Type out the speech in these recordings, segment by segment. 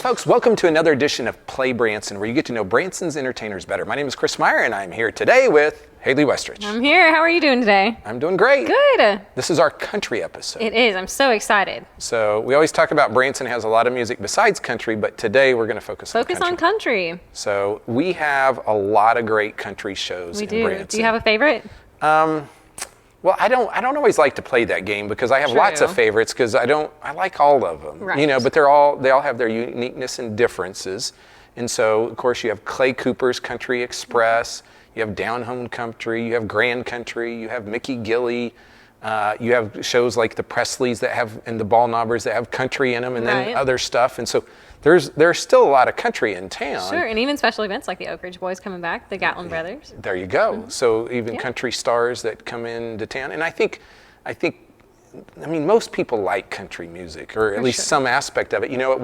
folks, welcome to another edition of Play Branson, where you get to know Branson's entertainers better. My name is Chris Meyer, and I'm here today with Haley Westrich. I'm here. How are you doing today? I'm doing great. Good. This is our country episode. It is. I'm so excited. So we always talk about Branson has a lot of music besides country, but today we're going to focus on country. So we have a lot of great country shows in Branson. Do you have a favorite? Well, I don't always like to play that game because I have lots of favorites because I like all of them. Right. You know, but they all have their uniqueness and differences. And so, of course, you have Clay Cooper's Country Express, you have Down Home Country, you have Grand Country, you have Mickey Gilley, you have shows like the Presleys and the Ball Knobbers that have country in them, and then other stuff. And so there's still a lot of country in town. Sure, and even special events like the Oak Ridge Boys coming back, the Gatlin Brothers. There you go. Mm-hmm. So even country stars that come into town. And I mean, most people like country music, or at least some aspect of it. You know,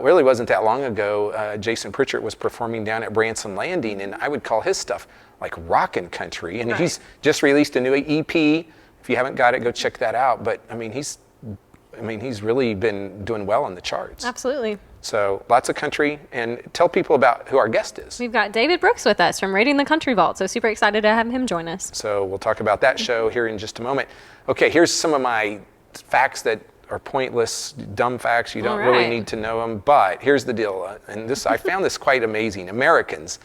really wasn't that long ago, Jason Pritchard was performing down at Branson Landing, and I would call his stuff like rockin' country. And he's just released a new EP. If you haven't got it, go check that out. But I mean, he's really been doing well on the charts. Absolutely. So lots of country, and tell people about who our guest is. We've got David Brooks with us from Raiding the Country Vault, so super excited to have him join us. So we'll talk about that show here in just a moment. Okay, here's some of my facts that are pointless, dumb facts. You don't really need to know them, but here's the deal, and I found this quite amazing. Americans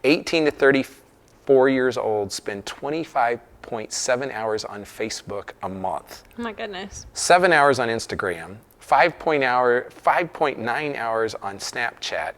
18 to 34 years old spend 25.7 hours on Facebook a month. Oh my goodness. 7 hours on Instagram, 5.9 hours on Snapchat,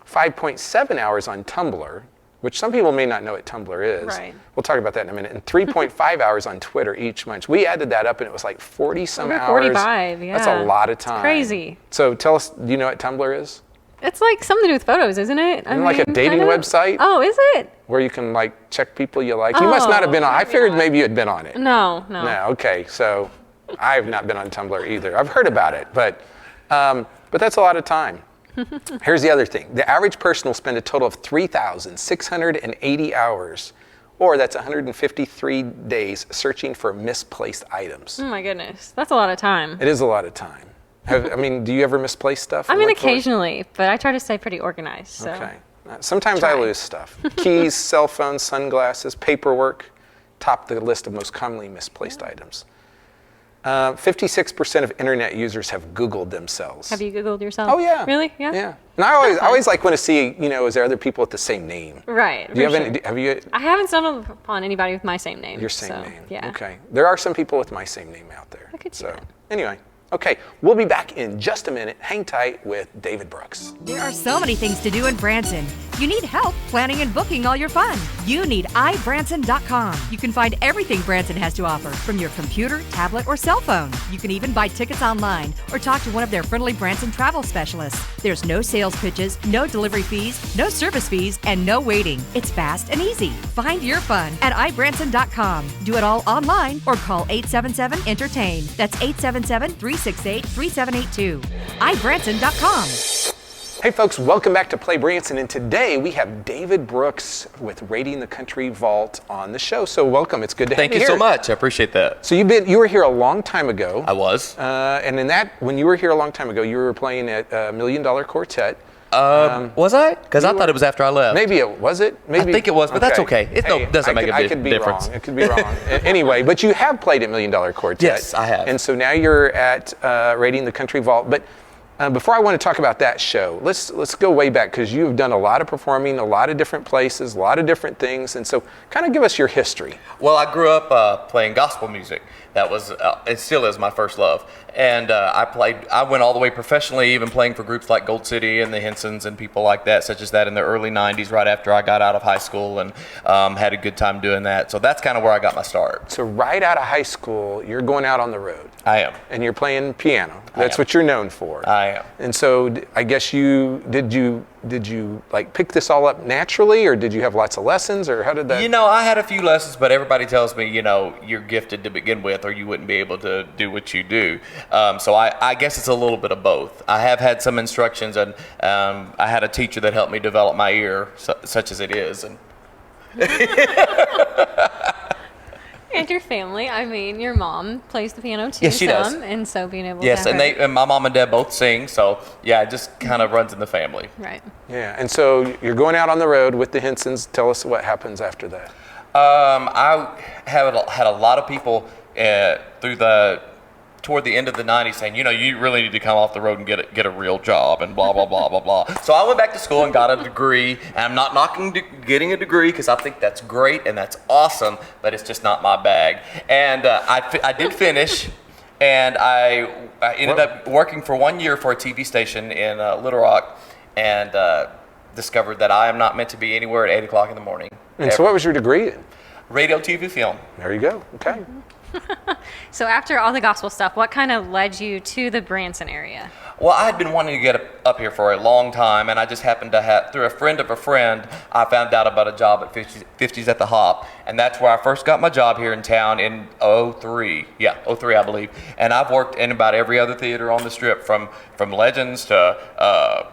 5.7 hours on Tumblr, which some people may not know what Tumblr is. Right. We'll talk about that in a minute. And 3.5 hours on Twitter each month. We added that up and it was like 40-some hours. 45, yeah. That's a lot of time. It's crazy. So tell us, do you know what Tumblr is? It's like something to do with photos, isn't it? Like a dating website? Oh, is it? Where you can like check people you like. You must not have been on. I figured maybe you had been on it. No. No, okay. So I have not been on Tumblr either. I've heard about it, but that's a lot of time. Here's the other thing. The average person will spend a total of 3,680 hours, or that's 153 days, searching for misplaced items. Oh my goodness. That's a lot of time. It is a lot of time. Do you ever misplace stuff? I mean, occasionally, but I try to stay pretty organized. So. Okay. Sometimes I lose stuff. Keys, cell phones, sunglasses, paperwork top the list of most commonly misplaced items. 56% of internet users have Googled themselves. Have you Googled yourself? Oh yeah. Really? Yeah. Yeah. And I always like want to see, is there other people with the same name? Right. Do you have any? I haven't stumbled upon anybody with my same name. Your same name. Yeah. Okay. There are some people with my same name out there. I could see that. Anyway. Okay, we'll be back in just a minute. Hang tight with David Brooks. There are so many things to do in Branson. You need help planning and booking all your fun. You need iBranson.com. You can find everything Branson has to offer from your computer, tablet, or cell phone. You can even buy tickets online or talk to one of their friendly Branson travel specialists. There's no sales pitches, no delivery fees, no service fees, and no waiting. It's fast and easy. Find your fun at iBranson.com. Do it all online or call 877-ENTERTAIN. That's 877-368-3782. iBranson.com. Hey folks, welcome back to Play Branson, and today we have David Brooks with Raiding the Country Vault on the show. So welcome, it's good to have you here. Thank you so much, I appreciate that. So you were here a long time ago. I was. And when you were here a long time ago, you were playing at $1 Million Quartet. Was I? Because I thought it was after I left. Maybe was it? Maybe. I think it was, but that's okay. It doesn't make a I big could be difference. Wrong. It could be wrong. Anyway, but you have played at $1 Million Quartet. Yes, I have. And so now you're at Raiding the Country Vault. But before I want to talk about that show, let's go way back, because you've done a lot of performing, a lot of different places, a lot of different things. And so kind of give us your history. Well, I grew up playing gospel music. That was, it still is my first love. And I went all the way professionally, even playing for groups like Gold City and the Hensons and people like that, such as that in the early 90s, right after I got out of high school, and had a good time doing that. So that's kind of where I got my start. So right out of high school, you're going out on the road. I am. And you're playing piano. That's what you're known for. I am. And so I guess did you like pick this all up naturally, or did you have lots of lessons, or how did that? I had a few lessons, but everybody tells me, you're gifted to begin with, or you wouldn't be able to do what you do. So I guess it's a little bit of both. I have had some instructions, and I had a teacher that helped me develop my ear, such as it is. And And your family. I mean, your mom plays the piano too. Yes, she does. And so being able to Yes, have and her- and my mom and dad both sing, so yeah, it just kind of runs in the family. Right. Yeah, and so you're going out on the road with the Hensons. Tell us what happens after that. I had a lot of people toward the end of the 90s saying, you really need to come off the road and get a real job and blah, blah, blah, blah, blah. So I went back to school and got a degree. And I'm not knocking getting a degree because I think that's great and that's awesome, but it's just not my bag. And I did finish, and I ended up working for 1 year for a TV station in Little Rock, and discovered that I am not meant to be anywhere at 8 o'clock in the morning. And so what was your degree in? Radio, TV, film. There you go. Okay. So after all the gospel stuff, what kind of led you to the Branson area? Well, I had been wanting to get up here for a long time, and I just happened to have, through a friend of a friend, I found out about a job at 50s at the Hop, and that's where I first got my job here in town in '03. Yeah, '03, I believe. And I've worked in about every other theater on the Strip, from Legends to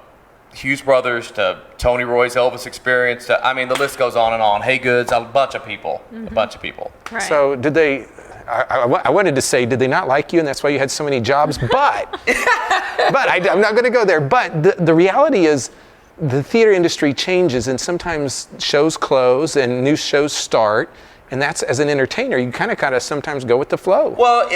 Hughes Brothers to Tony Roy's Elvis Experience to, I mean, the list goes on and on. Hey Goods, a bunch of people. Right. So did they? I wanted to say, did they not like you, and that's why you had so many jobs? But I'm not going to go there. But the reality is, the theater industry changes, and sometimes shows close and new shows start, and that's, as an entertainer, you kind of sometimes go with the flow. Well,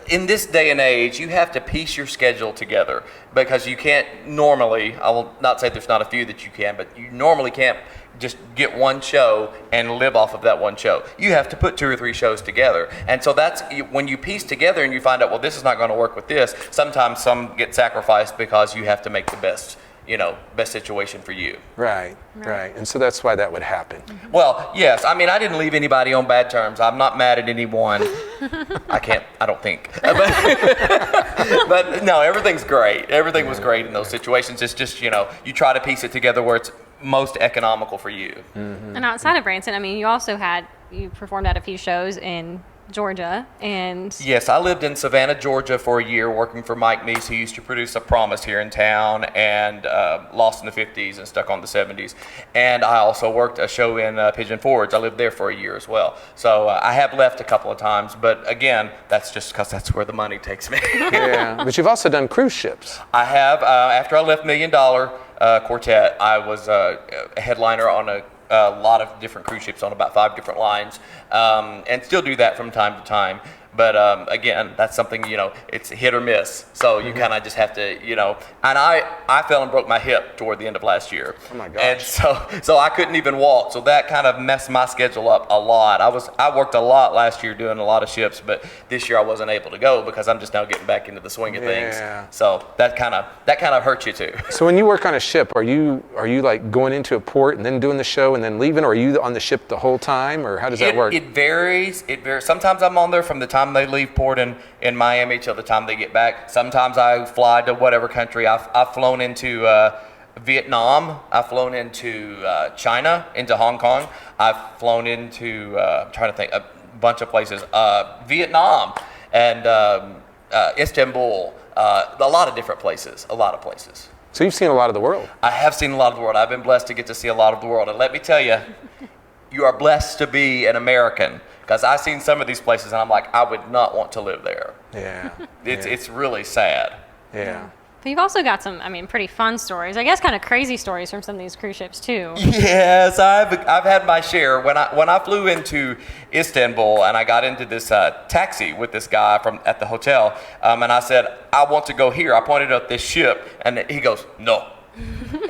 in this day and age, you have to piece your schedule together, because you can't normally, I will not say there's not a few that you can, but you normally can't just get one show and live off of that one show. You have to put 2 or 3 shows together. And so that's when you piece together and you find out, well, this is not going to work with this. Sometimes some get sacrificed because you have to make the best situation for you. Right. And so that's why that would happen. Well, yes. I mean, I didn't leave anybody on bad terms. I'm not mad at anyone. I don't think. But no, everything's great. Everything was great in those situations. It's just, you try to piece it together where it's most economical for you. And outside of Branson, I mean, you performed at a few shows in Georgia, and yes, I lived in Savannah, Georgia for a year working for Mike Neese, who used to produce A Promise here in town, and Lost in the 50s and Stuck on the 70s. And I also worked a show in Pigeon Forge. I lived there for a year as well. So I have left a couple of times, but again, that's just because that's where the money takes me. Yeah, but you've also done cruise ships. I have. After I left $1 Million Quartet, I was a headliner on a lot of different cruise ships on about 5 different lines, and still do that from time to time. But again, that's something, it's hit or miss. So you kind of just have to, and I fell and broke my hip toward the end of last year. Oh my gosh. And so I couldn't even walk. So that kind of messed my schedule up a lot. I worked a lot last year doing a lot of ships, but this year I wasn't able to go because I'm just now getting back into the swing of things. So that kind of hurts you too. So when you work on a ship, are you like going into a port and then doing the show and then leaving, or are you on the ship the whole time, or how does that work? It varies. Sometimes I'm on there from the time they leave port in Miami till the time they get back. Sometimes I fly to whatever country. I've flown into Vietnam. I've flown into China, into Hong Kong. I've flown into, I'm trying to think, a bunch of places. Vietnam and Istanbul. A lot of different places. A lot of places. So you've seen a lot of the world. I have seen a lot of the world. I've been blessed to get to see a lot of the world. And let me tell you, you are blessed to be an American. Because I've seen some of these places and I'm like, I would not want to live there. Yeah. It's really sad. Yeah. But you've also got some, pretty fun stories. I guess kind of crazy stories from some of these cruise ships too. Yes, I've had my share. When I flew into Istanbul and I got into this taxi with this guy at the hotel, and I said, I want to go here. I pointed out this ship, and he goes, no.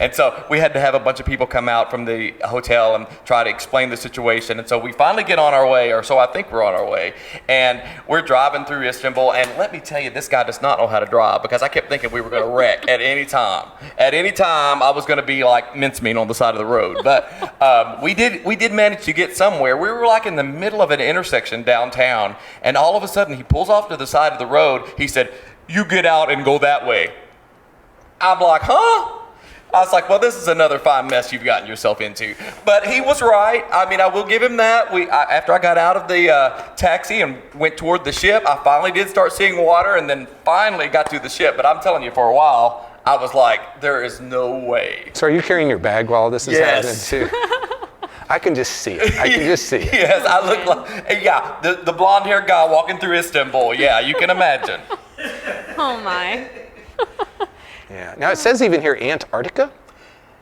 And so we had to have a bunch of people come out from the hotel and try to explain the situation. And so we finally get on our way, or so I think we're on our way. And we're driving through Istanbul. And let me tell you, this guy does not know how to drive, because I kept thinking we were going to wreck at any time. At any time, I was going to be like mincemeat on the side of the road. But we did manage to get somewhere. We were like in the middle of an intersection downtown. And all of a sudden, he pulls off to the side of the road. He said, "You get out and go that way." I'm like, huh? I was like, well, this is another fine mess you've gotten yourself into. But he was right. I will give him that. After I got out of the taxi and went toward the ship, I finally did start seeing water, and then finally got to the ship. But I'm telling you, for a while, I was like, there is no way. So are you carrying your bag while this is Yes. happening too? I can just see it. I can just see it. Yes, I look like, yeah, the blonde-haired guy walking through Istanbul. Yeah, you can imagine. Oh my. Yeah. Now it says even here Antarctica.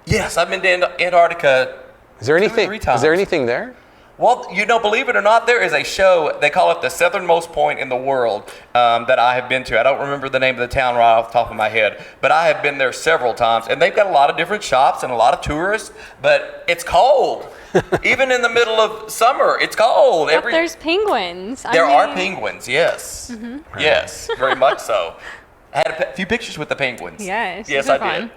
Yes, I've been to Antarctica. Is there 2 or anything? 3 times. Is there anything there? Well, believe it or not, there is a show, they call it the southernmost point in the world, that I have been to. I don't remember the name of the town right off the top of my head, but I have been there several times, and they've got a lot of different shops and a lot of tourists, but it's cold. Even in the middle of summer, it's cold. But there's penguins. There are penguins, yes. Mm-hmm. Yes, very much so. I had a few pictures with the penguins. Yes. Yes, I did.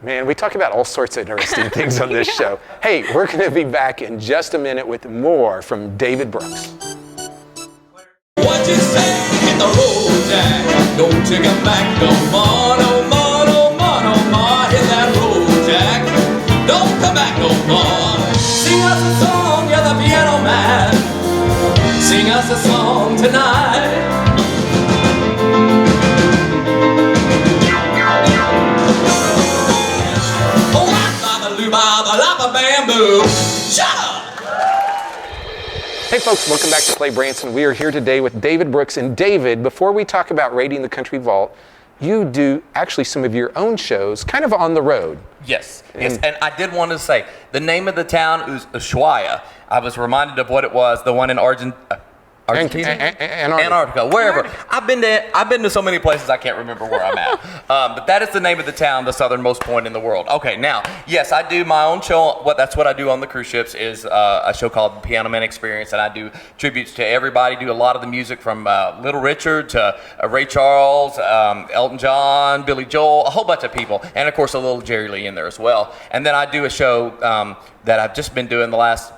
Man, we talk about all sorts of interesting things on this show. Hey, we're going to be back in just a minute with more from David Brooks. What you say? Hit the road, Jack. Don't take it back no more, no more, no more, no more. Hit that road, Jack. Don't come back no more. Sing us a song, you're the piano man. Sing us a song tonight. Bamboo. Shut up! Hey folks, welcome back to Play Branson. We are here today with David Brooks. And David, before we talk about Raiding the Country Vault, you do actually some of your own shows kind of on the road. Yes, yes, and I did want to say, the name of the town is Ushuaia. I was reminded of what it was, the one in Argentina? Antarctica, wherever. I've been to so many places I can't remember where I'm at. But that is the name of the town, the southernmost point in the world. Okay, now, yes, I do my own show. That's what I do on the cruise ships is a show called The Piano Man Experience, and I do tributes to everybody. Do a lot of the music from Little Richard to Ray Charles, Elton John, Billy Joel, a whole bunch of people, and of course a little Jerry Lee in there as well. And then I do a show that I've just been doing the last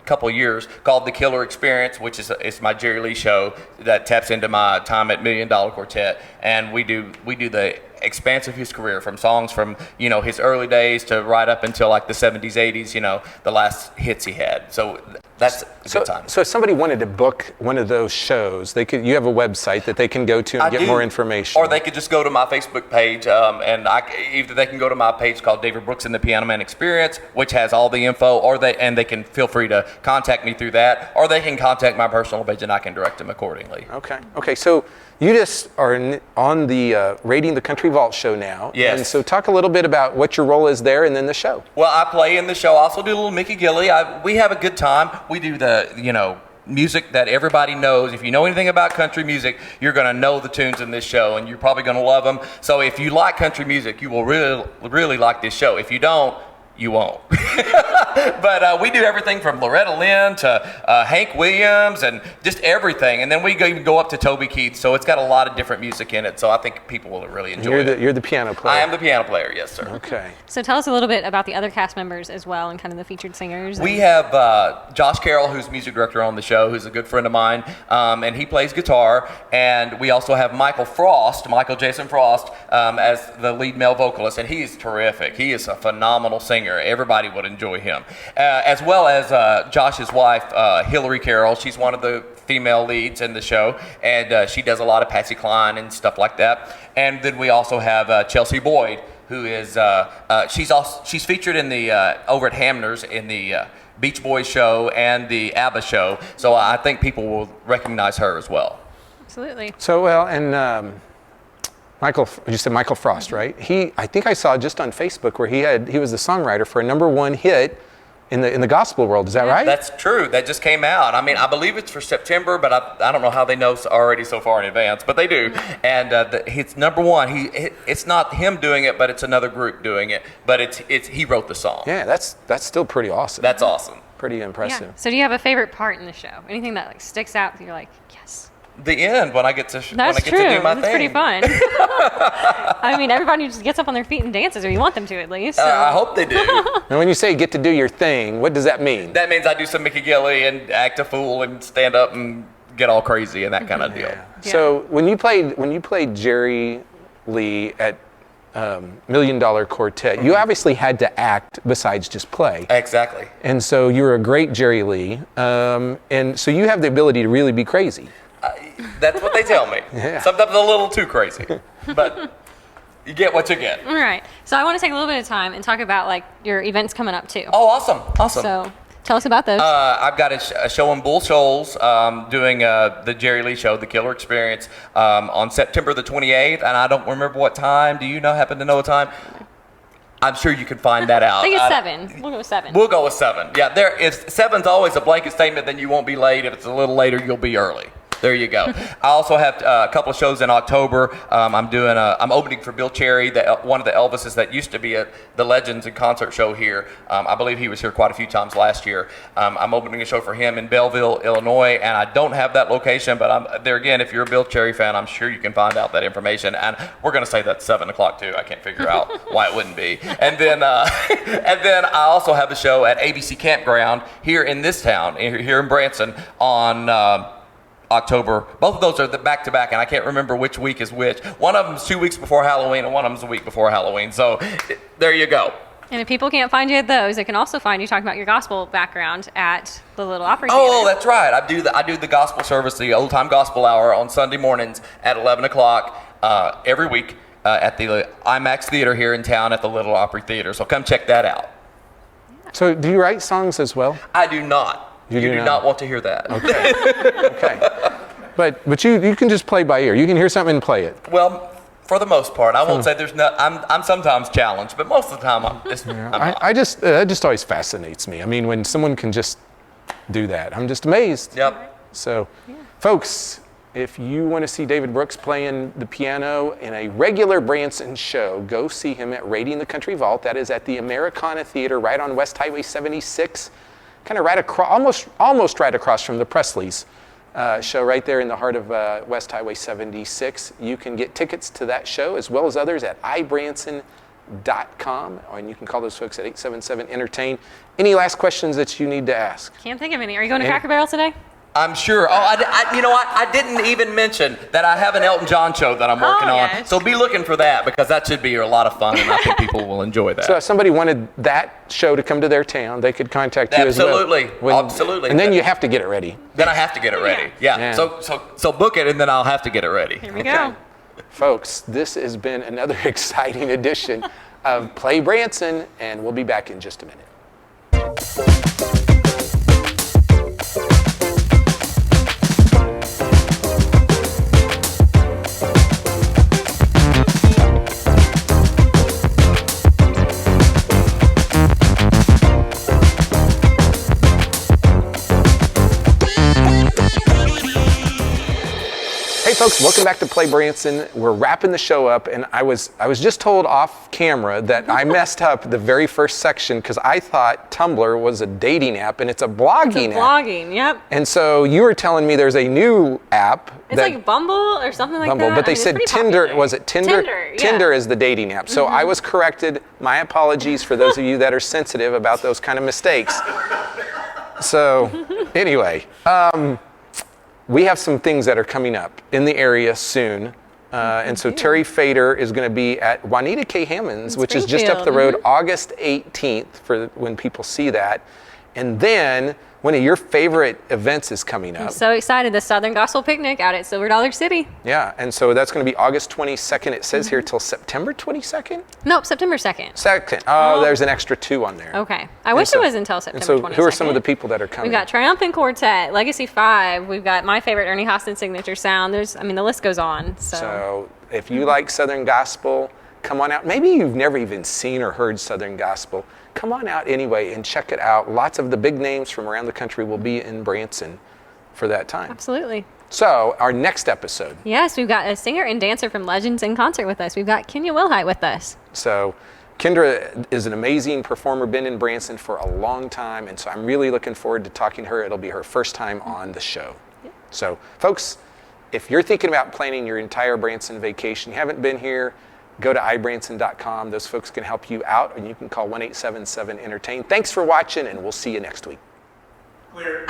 couple years called The Killer Experience, which is my Jerry Lee show that taps into my time at $1 Million Quartet, and we do the expanse of his career from songs from his early days to right up until like the 70s, 80s, the last hits he had. So that's a good time. So if somebody wanted to book one of those shows, you have a website that they can go to and get more information. Or they could just go to my Facebook page, and either they can go to my page called David Brooks and the Piano Man Experience, which has all the info, or they can feel free to contact me through that, or they can contact my personal page and I can direct them accordingly. Okay. So you just are on the Raiding the Country Vault show now. Yes. And so talk a little bit about what your role is there and then the show. Well, I play in the show. I also do a little Mickey Gilly. We have a good time. We do the, music that everybody knows. If you know anything about country music, you're going to know the tunes in this show, and you're probably going to love them. So if you like country music, you will really, really like this show. If you don't, you won't. But we do everything from Loretta Lynn to Hank Williams and just everything. And then we even go up to Toby Keith. So it's got a lot of different music in it. So I think people will really enjoy it. You're the piano player. I am the piano player, yes, sir. Okay. So tell us a little bit about the other cast members as well and kind of the featured singers. We have Josh Carroll, who's music director on the show, who's a good friend of mine, and he plays guitar. And we also have Michael Jason Frost, as the lead male vocalist, and he's terrific. He is a phenomenal singer. Everybody would enjoy him. As well as Josh's wife, Hillary Carroll. She's one of the female leads in the show, and she does a lot of Patsy Cline and stuff like that. And then we also have Chelsea Boyd, who is she's featured in the over at Hamner's in the Beach Boys show and the ABBA show. So I think people will recognize her as well. Absolutely. So you said Michael Frost, right? I think I saw just on Facebook where he was the songwriter for a #1 hit in the gospel world. Is that right? That's true. That just came out. I mean, I believe it's for September, but I don't know how they know already so far in advance, but they do. And it's #1. It's not him doing it, but it's another group doing it. But he wrote the song. Yeah, that's still pretty awesome. That's awesome. Pretty impressive. Yeah. So do you have a favorite part in the show? Anything that sticks out that you're like, yes? The end when I get to do my That's thing. pretty fun. I mean, everybody just gets up on their feet and dances, or you want them to at least. So. I hope they do. And when you say get to do your thing, what does that mean? That means I do some Mickey Gilly and act a fool and stand up and get all crazy and that kind of deal. Yeah. So when you played Jerry Lee at $1 Million Quartet, you obviously had to act besides just play. Exactly. And so you were a great Jerry Lee, and so you have the ability to really be crazy. That's what they tell me. Yeah. Sometimes a little too crazy, but You get what you get. All right. So I want to take a little bit of time and talk about like your events coming up too. Oh, awesome. So tell us about those. I've got a show in Bull Shoals, doing the Jerry Lee Show, The Killer Experience, on September the 28th, and I don't remember what time. Do you happen to know a time? I'm sure you can find that out. I think it's 7. We'll go with 7. We'll go with 7. Yeah, if 7's always a blanket statement, then you won't be late. If it's a little later, you'll be early. There you go. I also have a couple of shows in October. I'm opening for Bill Cherry, one of the Elvises that used to be at the Legends and Concert Show here. I believe he was here quite a few times last year. I'm opening a show for him in Belleville, Illinois, and I don't have that location, but there again, if you're a Bill Cherry fan, I'm sure you can find out that information. And we're going to say that's 7 o'clock too. I can't figure out why it wouldn't be. And then I also have a show at ABC Campground here in this town, here in Branson, on October. Both of those are the back-to-back, and I can't remember which week is which. One of them's 2 weeks before Halloween, and one of them's a week before Halloween. So there you go. And if people can't find you at those, they can also find you talking about your gospel background at the Little Opry Theater. Oh, that's right. I do the gospel service, the old time gospel hour on Sunday mornings at 11 o'clock every week at the IMAX Theater here in town at the Little Opry Theater. So come check that out. So do you write songs as well? I do not. You do not want to hear that. Okay. Okay. But you can just play by ear. You can hear something and play it. Well, for the most part, I won't say there's no. I'm sometimes challenged, but most of the time That just always fascinates me. I mean, when someone can just do that, I'm just amazed. Yep. So, folks, if you want to see David Brooks playing the piano in a regular Branson show, go see him at Raiding the Country Vault. That is at the Americana Theater right on West Highway 76. Kind of right across, almost right across from the Presleys show, right there in the heart of West Highway 76. You can get tickets to that show as well as others at ibranson.com, and you can call those folks at 877-ENTERTAIN. Any last questions that you need to ask? Can't think of any. Are you going to Cracker Barrel today? I'm sure. Oh, I didn't even mention that I have an Elton John show that I'm working on. Yes. So be looking for that, because that should be a lot of fun, and I think people will enjoy that. So if somebody wanted that show to come to their town, they could contact you as well. Absolutely. And then you have to get it ready. Then I have to get it ready. Yeah. So book it, and then I'll have to get it ready. Here we go. Folks, this has been another exciting edition of Play Branson, and we'll be back in just a minute. Hey folks, welcome back to Play Branson. We're wrapping the show up, and I was just told off camera that I messed up the very first section because I thought Tumblr was a dating app, and it's a blogging app. Blogging, yep. And so you were telling me there's a new app. It's like Bumble or something like that. But they said Tinder. Popular. Was it Tinder? Tinder, yeah. Tinder is the dating app. So I was corrected. My apologies for those of you that are sensitive about those kind of mistakes. So anyway, we have some things that are coming up in the area soon. And so Terry Fader is going to be at Juanita K. Hammond's, which is just up the road, August 18th, for when people see that. And then one of your favorite events is coming up. I'm so excited. The Southern Gospel Picnic out at Silver Dollar City. Yeah, and so that's going to be August 22nd. It says here till September 22nd? Nope, September 2nd. Second. Oh, there's an extra 2 on there. Okay. I wish it was until September 22nd. And so who are some of the people that are coming? We've got Triumphant Quartet, Legacy 5. We've got my favorite Ernie Hostin signature sound. The list goes on. So if you like Southern Gospel, come on out. Maybe you've never even seen or heard Southern Gospel. Come on out anyway and check it out. Lots of the big names from around the country will be in Branson for that time. Absolutely. So our next episode. Yes, we've got a singer and dancer from Legends in concert with us. We've got Kenya Wilhite with us. So Kendra is an amazing performer, been in Branson for a long time, and so I'm really looking forward to talking to her. It'll be her first time on the show. Yep. So folks, if you're thinking about planning your entire Branson vacation, you haven't been here, go to ibranson.com. Those folks can help you out, and you can call 1-877-ENTERTAIN. Thanks for watching, and we'll see you next week. Clear.